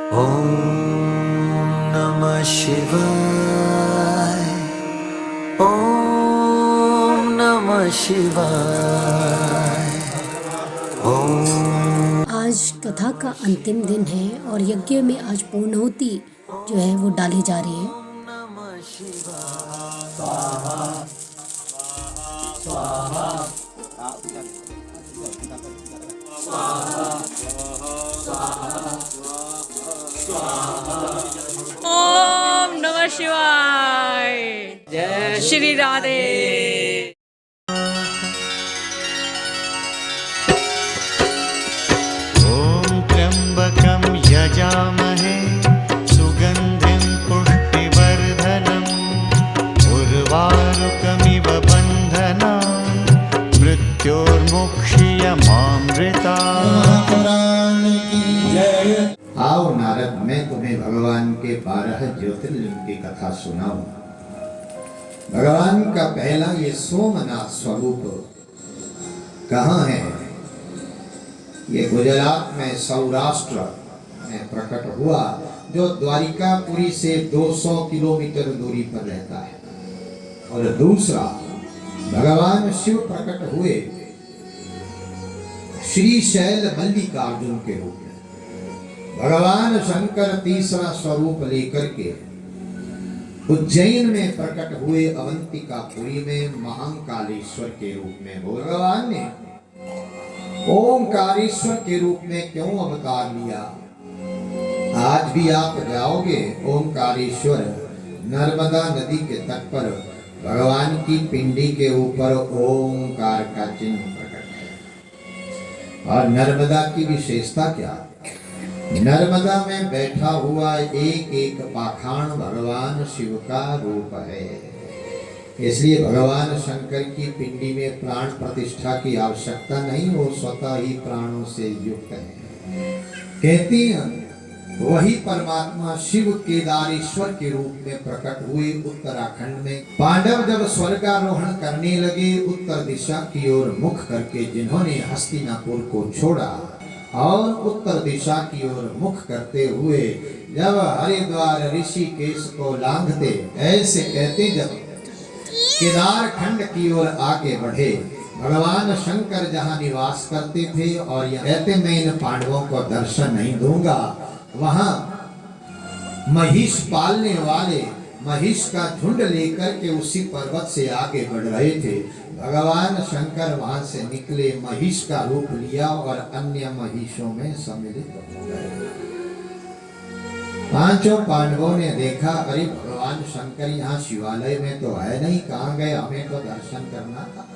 ओम नमः शिवाय। ओम नमः शिवाय। ओम। आज कथा का अंतिम दिन है और यज्ञ में आज पूर्णाहुति जो है वो डाली जा रही है। नमः शिवाय। स्वाहा स्वाहा ओम नमः शिवाय। जय श्री राधे। ॐ त्र्यम्बकं यजामहे सुगन्धिं पुष्टिवर्धनम् उर्वारुकमिव बन्धनान् मृत्योर्मुक्षीयमामृतात्। आओ नारद, मैं तुम्हें भगवान के 12 ज्योतिर्लिंग की कथा सुनाऊं। भगवान का पहला ये सोमनाथ स्वरूप कहाँ है? ये गुजरात में सौराष्ट्र में प्रकट हुआ, जो द्वारिकापुरी से 200 किलोमीटर दूरी पर रहता है। और दूसरा, भगवान शिव प्रकट हुए श्रीशैल मल्लिकार्जुन के रूप में। भगवान शंकर तीसरा स्वरूप लेकर के उज्जैन में प्रकट हुए अवंतिकापुरी में महाकालेश्वर के रूप में। भगवान ने ओंकारेश्वर के रूप में क्यों अवतार लिया? आज भी आप जाओगे ओंकारेश्वर, नर्मदा नदी के तट पर भगवान की पिंडी के ऊपर ओंकार का चिन्ह प्रकट है। और नर्मदा की विशेषता क्या? नर्मदा में बैठा हुआ एक एक पाषाण भगवान शिव का रूप है। इसलिए भगवान शंकर की पिंडी में प्राण प्रतिष्ठा की आवश्यकता नहीं, वो स्वतः ही प्राणों से युक्त है। कहते हैं वही परमात्मा शिव केदारेश्वर के रूप में प्रकट हुए उत्तराखंड में। पांडव जब स्वर्गारोहण करने लगे, उत्तर दिशा की ओर मुख करके जिन्होंने हस्तिनापुर को छोड़ा और उत्तर दिशा की ओर मुख करते हुए जब हरिद्वार ऋषिकेश को लांघते, ऐसे कहते जब केदार खंड की ओर आगे बढ़े, भगवान शंकर जहां निवास करते थे और यह कहते मैं इन पांडवों को दर्शन नहीं दूंगा, वहां महिष पालने वाले महिष का झुंड लेकर के उसी पर्वत से आगे बढ़ रहे थे। भगवान शंकर वहां से निकले, महिष का रूप लिया और अन्य महिषों में सम्मिलित हो गए। पांचों पांडवों ने देखा, अरे भगवान शंकर यहाँ शिवालय में तो है नहीं, कहाँ गए? हमें तो दर्शन करना था।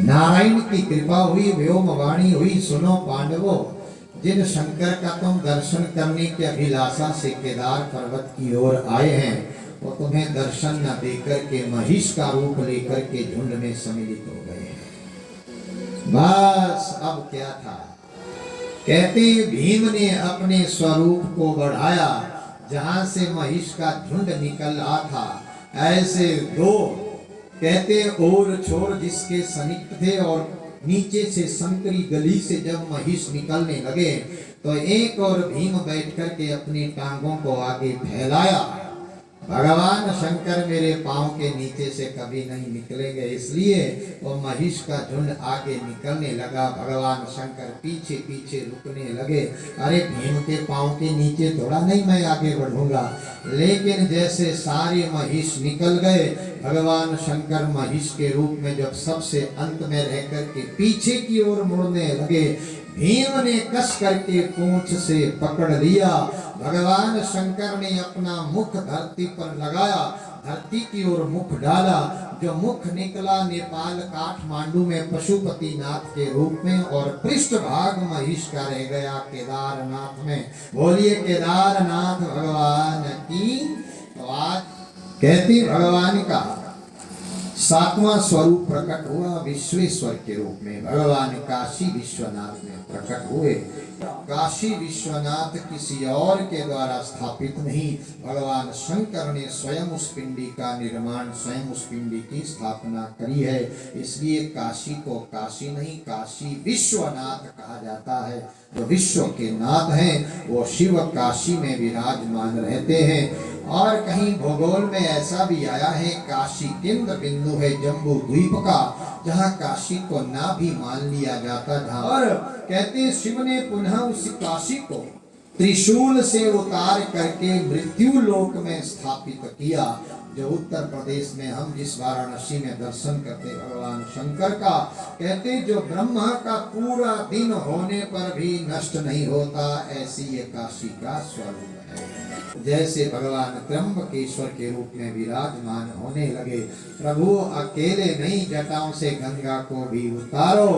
नारायण की कृपा हुई, व्योमवाणी हुई, सुनो पांडवों, जिन शंकर का तुम दर्शन करने की अभिलाषा से केदार पर्वत की ओर आए हैं, वो तुम्हें दर्शन न देकर के महिष का रूप लेकर के झुंड में सम्मिलित हो गए। बस अब क्या था? कहते भीम ने अपने स्वरूप को बढ़ाया, जहां से महिष का झुंड निकल रहा था, ऐसे दो कहते और छोर जिसके सनिकट थे और नीचे से संकरी गली से जब महिष निकलने लगे, तो एक और भीम बैठ कर के अपनी टांगों को आगे फैलाया। भगवान शंकर मेरे पांव के नीचे से कभी नहीं निकलेंगे, इसलिए वो महिष का झुंड आगे निकलने लगा, भगवान शंकर पीछे पीछे रुकने लगे। अरे भीम के पांव के नीचे थोड़ा नहीं मैं आगे बढ़ूंगा। लेकिन जैसे सारे महिष निकल गए, भगवान शंकर महिष के रूप में जब सबसे अंत में रह कर के पीछे की ओर मुड़ने लगे, भीम ने कस करके पूंछ से पकड़ लिया। भगवान शंकर ने अपना मुख धरती पर लगाया, धरती की ओर मुख डाला, जो मुख निकला नेपाल काठमांडू में पशुपति नाथ के रूप में, और पृष्ठभाग महिष का रह गया केदारनाथ में। बोलिए केदारनाथ भगवान की। तो आज कहती भगवान का सातवां स्वरूप प्रकट हुआ विश्वेश्वर के रूप में। भगवान काशी विश्वनाथ में प्रकट हुए। काशी विश्वनाथ किसी और के द्वारा स्थापित नहीं, भगवान शंकर ने स्वयं उस पिंडी का निर्माण, स्वयं उस पिंडी की स्थापना करी है। इसलिए काशी को काशी नहीं, काशी विश्वनाथ कहा जाता है। जो विश्व के नाथ हैं वो शिव काशी में विराजमान रहते हैं। और कहीं भूगोल में ऐसा भी आया है, काशी केंद्र बिंदु है जम्बू द्वीप का, जहाँ काशी को ना भी मान लिया जाता था। और कहते हैं शिव ने पुनः उस काशी को त्रिशूल से उतार करके मृत्यु लोक में स्थापित किया। जो उत्तर प्रदेश में हम जिस वाराणसी में दर्शन करते भगवान शंकर का, कहते जो ब्रह्मा का पूरा दिन होने पर भी नष्ट नहीं होता, ऐसी ये काशी का स्वरूप है। जैसे भगवान त्र्यंबकेश्वर के रूप में विराजमान होने लगे, प्रभु अकेले नहीं, जटाओं से गंगा को भी उतारो।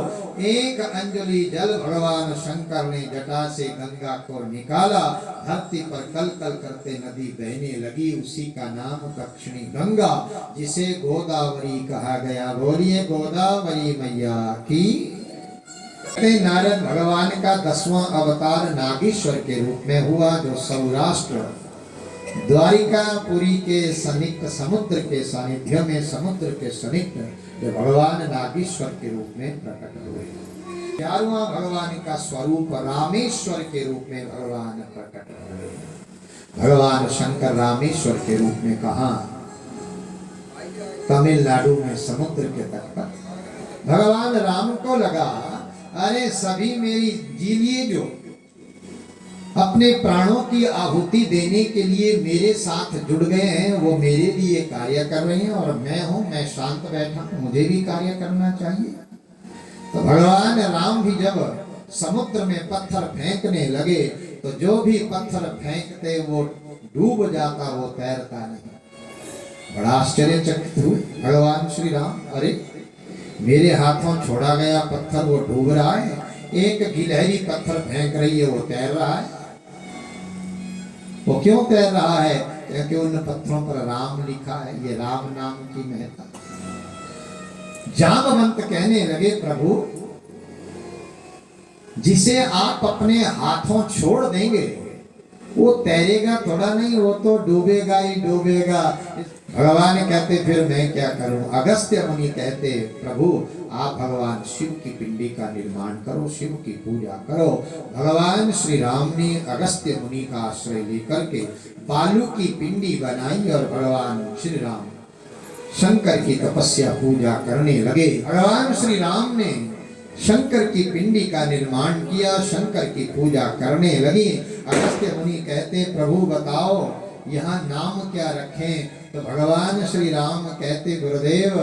एक अंजलि जल भगवान शंकर ने जटा से गंगा को निकाला, धरती पर कल कल करते नदी बहने लगी। उसी का नाम दक्षिणी गंगा, जिसे गोदावरी कहा गया। बोलिए गोदावरी मैया की। नारद भगवान का 10वां अवतार नागेश्वर के रूप में हुआ, जो सौराष्ट्र द्वारिकापुरी के सनिकट समुद्र के सानिध्य में, समुद्र के सनिकट जो भगवान नागेश्वर के रूप में प्रकट हुए। 11वां भगवान का स्वरूप रामेश्वर के रूप में भगवान प्रकट हुए। भगवान शंकर रामेश्वर के रूप में कहा, तमिलनाडु में समुद्र के तट पर भगवान राम को लगा, अरे सभी मेरी जीलिए जो अपने प्राणों की आहुति देने के लिए मेरे साथ जुड़ गए हैं, वो मेरे लिए कार्य कर रहे हैं, और मैं शांत बैठा हूं, मुझे भी कार्य करना चाहिए। तो भगवान राम भी जब समुद्र में पत्थर फेंकने लगे, तो जो भी पत्थर फेंकते वो डूब जाता, वो तैरता नहीं। बड़ा आश्चर्यचकित हुए भगवान श्री राम, अरे मेरे हाथों छोड़ा गया पत्थर वो डूब रहा है, एक गिलहरी पत्थर फेंक रही है वो तैर रहा है। वो क्यों तैर रहा है? क्योंकि उन पत्थरों पर राम लिखा है। ये राम नाम की महत्ता। जामवंत कहने लगे, प्रभु जिसे आप अपने हाथों छोड़ देंगे वो तैरेगा थोड़ा नहीं, वो तो डूबेगा ही डूबेगा। भगवान कहते फिर मैं क्या करूं? अगस्त्य मुनि कहते, प्रभु आप भगवान शिव की पिंडी का निर्माण करो, शिव की पूजा करो। भगवान श्री राम ने अगस्त्य मुनि का आश्रय लेकर के बालू की पिंडी बनाई और भगवान श्री राम शंकर की तपस्या पूजा करने लगे। भगवान श्री राम ने शंकर की पिंडी का निर्माण किया, शंकर की पूजा करने लगी। अगस्त्य मुनि कहते, प्रभु बताओ यहाँ नाम क्या रखें? तो भगवान श्री राम कहते, गुरुदेव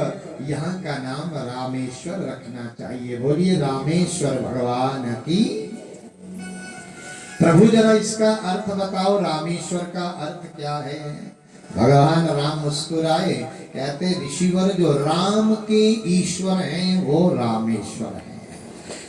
यहाँ का नाम रामेश्वर रखना चाहिए। बोलिए रामेश्वर भगवान की। प्रभु जरा इसका अर्थ बताओ, रामेश्वर का अर्थ क्या है? भगवान राम मुस्कुराए, कहते ऋषिवर जो राम के ईश्वर हैं वो रामेश्वर हैं।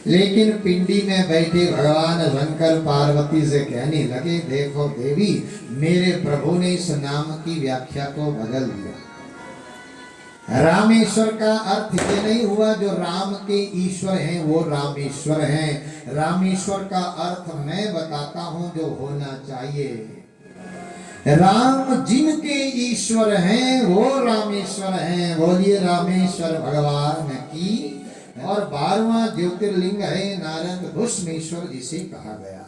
लेकिन पिंडी में बैठे भगवान शंकर पार्वती से कहने लगे, देखो देवी, मेरे प्रभु ने इस नाम की व्याख्या को बदल दिया। रामेश्वर का अर्थ ये नहीं हुआ जो राम के ईश्वर हैं वो रामेश्वर हैं। रामेश्वर का अर्थ मैं बताता हूं जो होना चाहिए। राम जिनके ईश्वर हैं वो रामेश्वर हैं। बोलिए रामेश्वर भगवान की। और 12वां ज्योतिर्लिंग है नारद भस्मेश्वर, जिसे कहा गया।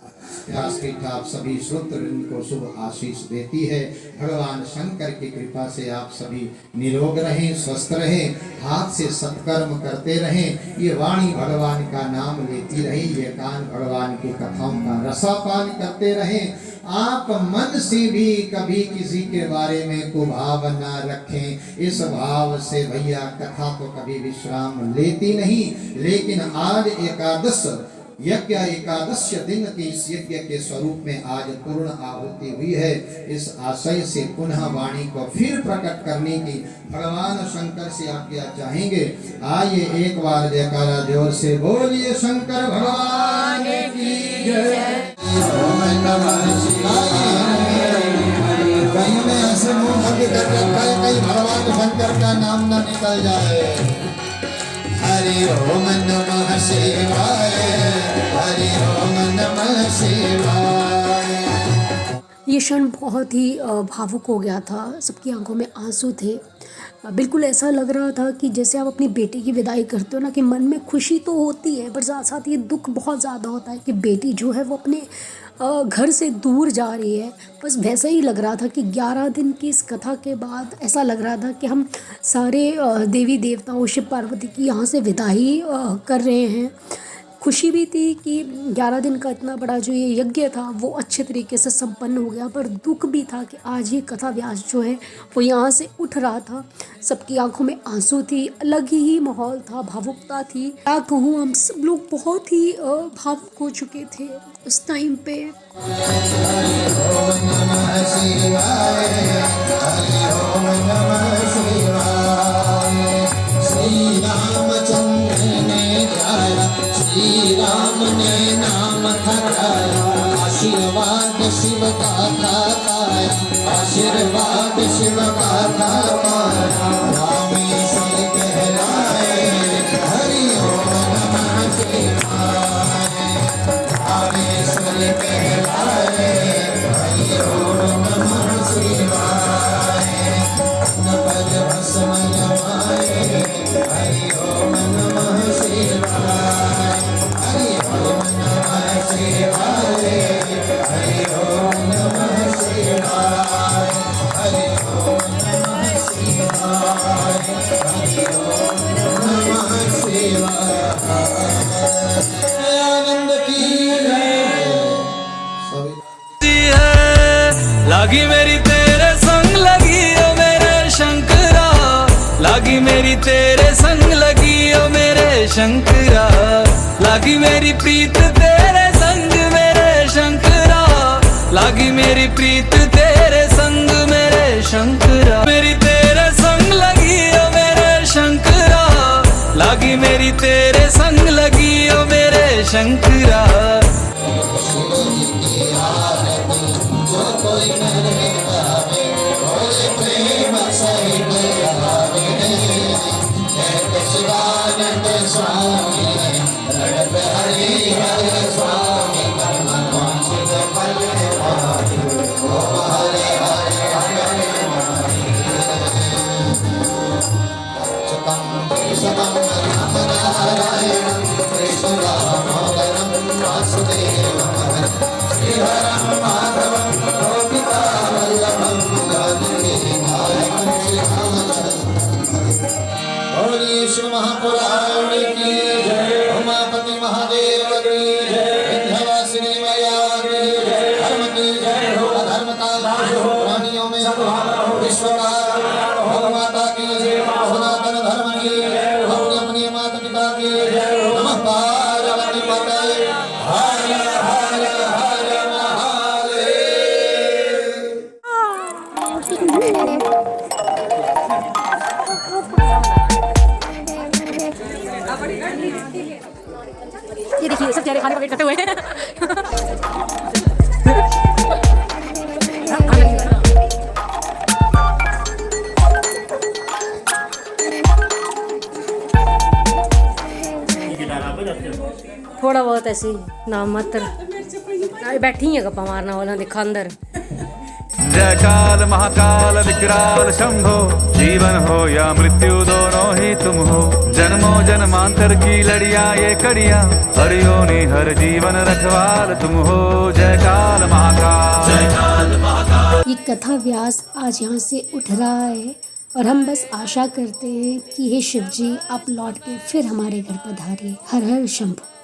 व्यासपीठ आप सभी श्रोत्र को शुभ आशीष देती है। भगवान शंकर की कृपा से आप सभी निरोग रहें, स्वस्थ रहें, हाथ से सत्कर्म करते रहें। ये वाणी भगवान का नाम लेती रहे, ये कान भगवान की कथाओं का रसापान करते रहें। आप मन से भी कभी किसी के बारे में कुभाव न रखें। इस भाव से भैया कथा तो कभी विश्राम लेती नहीं। लेकिन आज एकादश यज्ञ, एकादश दिन के इस यज्ञ के स्वरूप में आज पूर्ण आहुति हुई है। इस आशय से पुनः वाणी को फिर प्रकट करने की भगवान शंकर से आज्ञा चाहेंगे। आइए एक बार जयकारा जोर से बोलिए शंकर भगवान की जय। ओम नमः शिवाय। कहीं में ऐसे मुंह बंद कर रखा है, कहीं भगवान शंकर ईश्वर का नाम न निकल जाए। हरि ओम नमः शिवाय, हरि ओम नमः शिवाय। ये क्षण बहुत ही भावुक हो गया था, सबकी आंखों में आंसू थे। बिल्कुल ऐसा लग रहा था कि जैसे आप अपनी बेटी की विदाई करते हो ना, कि मन में खुशी तो होती है पर साथ साथ ये दुख बहुत ज़्यादा होता है कि बेटी जो है वो अपने घर से दूर जा रही है। बस वैसा ही लग रहा था कि 11 दिन की इस कथा के बाद ऐसा लग रहा था कि हम सारे देवी देवताओं शिव पार्वती की यहाँ से विदाई कर रहे हैं। खुशी भी थी कि 11 दिन का इतना बड़ा जो ये यज्ञ था वो अच्छे तरीके से संपन्न हो गया, पर दुख भी था कि आज ये कथा व्यास जो है वो यहाँ से उठ रहा था। सबकी आंखों में आंसू थी, अलग ही माहौल था, भावुकता थी। क्या कहूँ, हम सब लोग बहुत ही भावुक हो चुके थे उस टाइम पे। श्री राम ने नाम धराया, आशीर्वाद शिव का था पाया, आशीर्वाद शिव का था पाया। रामेश्वर कहलाए, हरि ओम नमः शिवाय। रामेश्वर कहलाए, हरि ओम नमः शिवाय। नपद भस्म नमाए, हरि ओम नमः शिवाय। लागी मेरी तेरे संग लगी ओ मेरे शंकरा, लागी मेरी तेरे संग लगी ओ मेरे शंकरा, लागी मेरी प्रीत तेरे संग मेरे शंकरा, लागी मेरी प्रीत तेरे संग मेरे शंकरा, मेरी तेरे संग लगी ओ मेरे शंकरा, लागी मेरी तेरे संग लगी ओ मेरे शंकरा। महापुराण की जय, उमापति महादेव की जय, विंध्यवासिनी मैया की जय, धर्म की जय हो, अधर्म का नाश हो, प्राणियों में विश्व का गौ माता की जय, सनातन धर्म की जय, अपने अपने माता पिता की जय, नमः पार्वती पतये, हर हर हर महादेव। ये देखिए सब चेहरे खाने का वेट करते हुए थोड़ा बहुत ऐसी नाम मात्र बैठी है गप्पा मारना वाला देखा अंदर। जय काल महाकाल विकराल शंभो, जीवन हो या मृत्यु दोनों ही तुम हो, जन्मों जन्मांतर की लड़िया ये कड़िया, हर योनि हर जीवन रखवाल तुम हो। जय काल महाकाल, जय काल महाकाल। ये कथा व्यास आज यहाँ से उठ रहा है और हम बस आशा करते हैं कि हे शिव जी आप लौट के फिर हमारे घर पधारिए। हर हर शंभू।